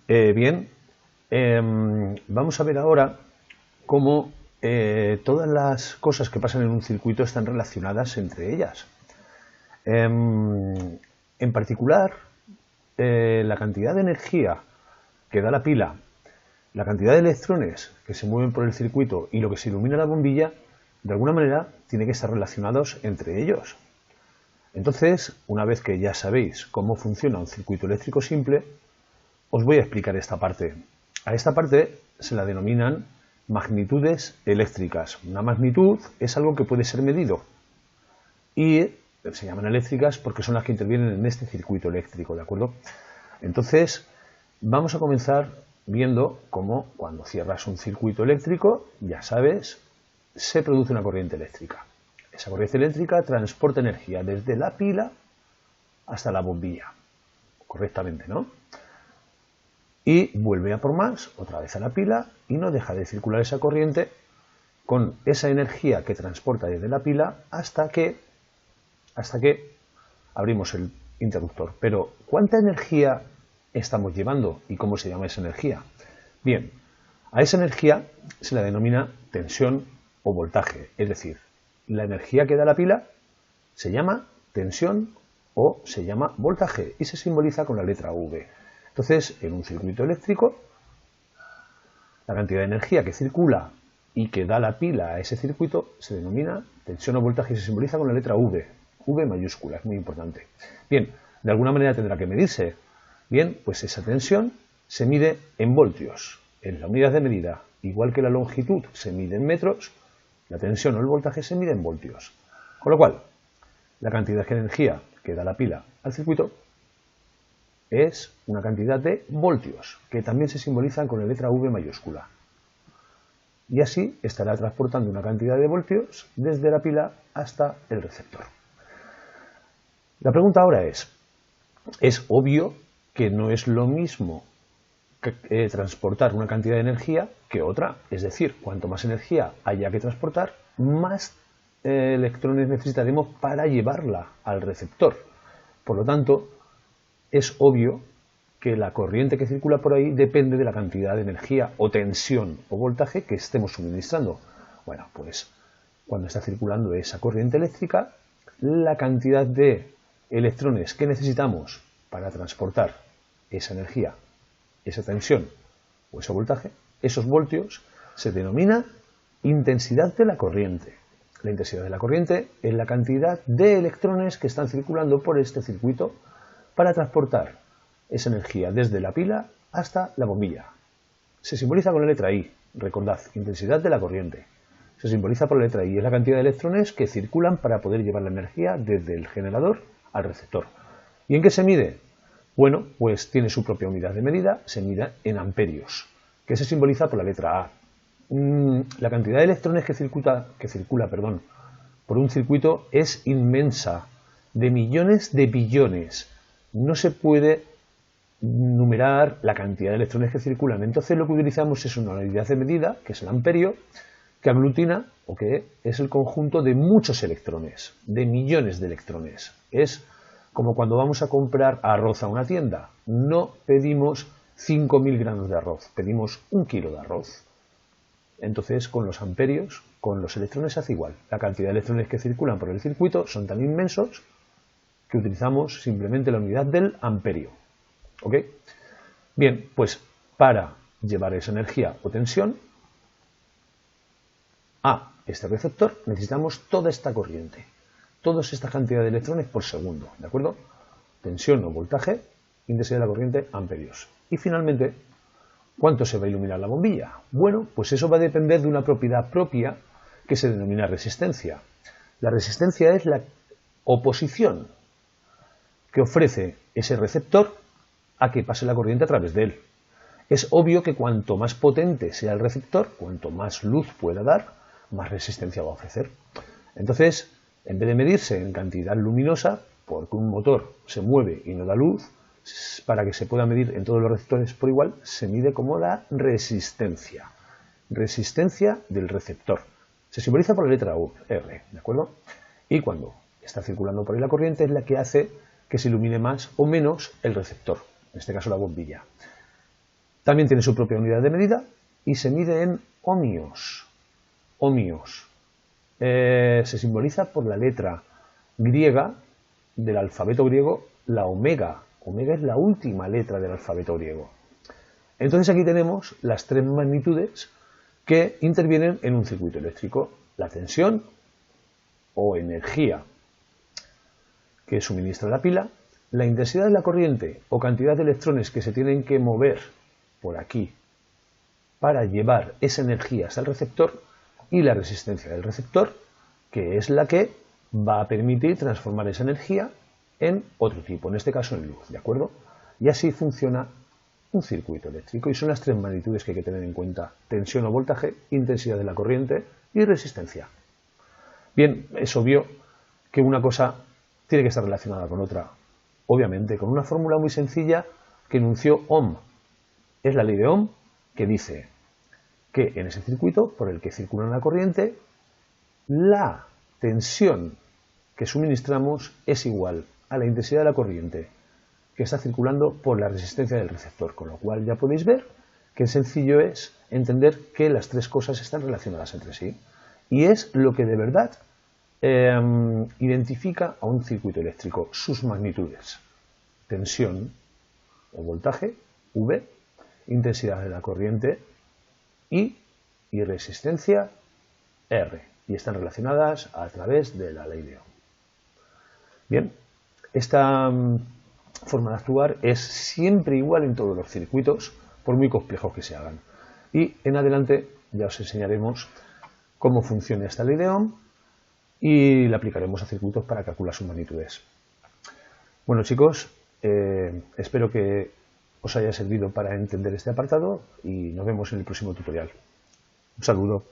Bien, vamos a ver ahora cómo todas las cosas que pasan en un circuito están relacionadas entre ellas. En particular, la cantidad de energía que da la pila, la cantidad de electrones que se mueven por el circuito y lo que se ilumina la bombilla, de alguna manera tiene que estar relacionados entre ellos. Entonces, una vez que ya sabéis cómo funciona un circuito eléctrico simple, os voy a explicar esta parte. A esta parte se la denominan magnitudes eléctricas. Una magnitud es algo que puede ser medido y se llaman eléctricas porque son las que intervienen en este circuito eléctrico, ¿de acuerdo? Entonces, vamos a comenzar viendo cómo cuando cierras un circuito eléctrico, ya sabes, se produce una corriente eléctrica. Esa corriente eléctrica transporta energía desde la pila hasta la bombilla, correctamente, ¿no? Y vuelve a por más, otra vez a la pila, y no deja de circular esa corriente con esa energía que transporta desde la pila hasta que abrimos el interruptor. Pero, ¿cuánta energía estamos llevando y cómo se llama esa energía? Bien, a esa energía se la denomina tensión o voltaje, es decir, la energía que da la pila se llama tensión o se llama voltaje y se simboliza con la letra V. Entonces, en un circuito eléctrico, la cantidad de energía que circula y que da la pila a ese circuito se denomina tensión o voltaje y se simboliza con la letra V. V mayúscula, es muy importante. Bien, de alguna manera tendrá que medirse. Bien, pues esa tensión se mide en voltios, en la unidad de medida. Igual que la longitud se mide en metros, la tensión o el voltaje se mide en voltios. Con lo cual, la cantidad de energía que da la pila al circuito es una cantidad de voltios, que también se simbolizan con la letra V mayúscula. Y así estará transportando una cantidad de voltios desde la pila hasta el receptor. La pregunta ahora es obvio que no es lo mismo transportar una cantidad de energía que otra. Es decir, cuanto más energía haya que transportar, más electrones necesitaremos para llevarla al receptor. Por lo tanto, es obvio que la corriente que circula por ahí depende de la cantidad de energía o tensión o voltaje que estemos suministrando. Bueno, pues cuando está circulando esa corriente eléctrica, la cantidad de electrones que necesitamos para transportar esa energía, esa tensión o ese voltaje, esos voltios, se denomina intensidad de la corriente. La intensidad de la corriente es la cantidad de electrones que están circulando por este circuito para transportar esa energía desde la pila hasta la bombilla. Se simboliza con la letra I, recordad, intensidad de la corriente. Se simboliza por la letra I, es la cantidad de electrones que circulan para poder llevar la energía desde el generador al receptor. ¿Y en qué se mide? Bueno, pues tiene su propia unidad de medida, se mide en amperios, que se simboliza por la letra A. La cantidad de electrones que circula por un circuito es inmensa, de millones de billones. No se puede numerar la cantidad de electrones que circulan. Entonces lo que utilizamos es una unidad de medida, que es el amperio, que aglutina o que es el conjunto de muchos electrones, de millones de electrones. Es como cuando vamos a comprar arroz a una tienda. No pedimos 5.000 gramos de arroz, pedimos 1 kilo de arroz. Entonces, con los amperios, con los electrones se hace igual. La cantidad de electrones que circulan por el circuito son tan inmensos que utilizamos simplemente la unidad del amperio. ¿Ok? Bien, pues para llevar esa energía o tensión a este receptor necesitamos toda esta corriente, toda esta cantidad de electrones por segundo, ¿de acuerdo? Tensión o voltaje, intensidad de la corriente, amperios. Y finalmente, ¿cuánto se va a iluminar la bombilla? Bueno, pues eso va a depender de una propiedad propia que se denomina resistencia. La resistencia es la oposición que ofrece ese receptor a que pase la corriente a través de él. Es obvio que cuanto más potente sea el receptor, cuanto más luz pueda dar, más resistencia va a ofrecer. Entonces, en vez de medirse en cantidad luminosa, porque un motor se mueve y no da luz, para que se pueda medir en todos los receptores por igual, se mide como la resistencia. Resistencia del receptor. Se simboliza por la letra R, ¿de acuerdo? Y cuando está circulando por ahí la corriente es la que hace que se ilumine más o menos el receptor, en este caso la bombilla. También tiene su propia unidad de medida y se mide en ohmios. Ohmios. Se simboliza por la letra griega del alfabeto griego, la omega. Omega es la última letra del alfabeto griego. Entonces aquí tenemos las tres magnitudes que intervienen en un circuito eléctrico. La tensión o energía que suministra la pila, la intensidad de la corriente o cantidad de electrones que se tienen que mover por aquí para llevar esa energía hasta el receptor, y la resistencia del receptor, que es la que va a permitir transformar esa energía en otro tipo, en este caso en luz, ¿de acuerdo? Y así funciona un circuito eléctrico, y son las tres magnitudes que hay que tener en cuenta: tensión o voltaje, intensidad de la corriente y resistencia. Bien, es obvio que una cosa tiene que estar relacionada con otra, obviamente, con una fórmula muy sencilla que enunció Ohm. Es la ley de Ohm, que dice que en ese circuito por el que circula la corriente, la tensión que suministramos es igual a la intensidad de la corriente que está circulando por la resistencia del receptor, con lo cual ya podéis ver que sencillo es entender que las tres cosas están relacionadas entre sí, y es lo que de verdad identifica a un circuito eléctrico: sus magnitudes: tensión o voltaje, V, intensidad de la corriente, I, y resistencia, R, y están relacionadas a través de la ley de Ohm. Bien, esta forma de actuar es siempre igual en todos los circuitos, por muy complejos que se hagan. Y en adelante ya os enseñaremos cómo funciona esta ley de Ohm y la aplicaremos a circuitos para calcular sus magnitudes. Bueno, chicos, espero que os haya servido para entender este apartado y nos vemos en el próximo tutorial. Un saludo.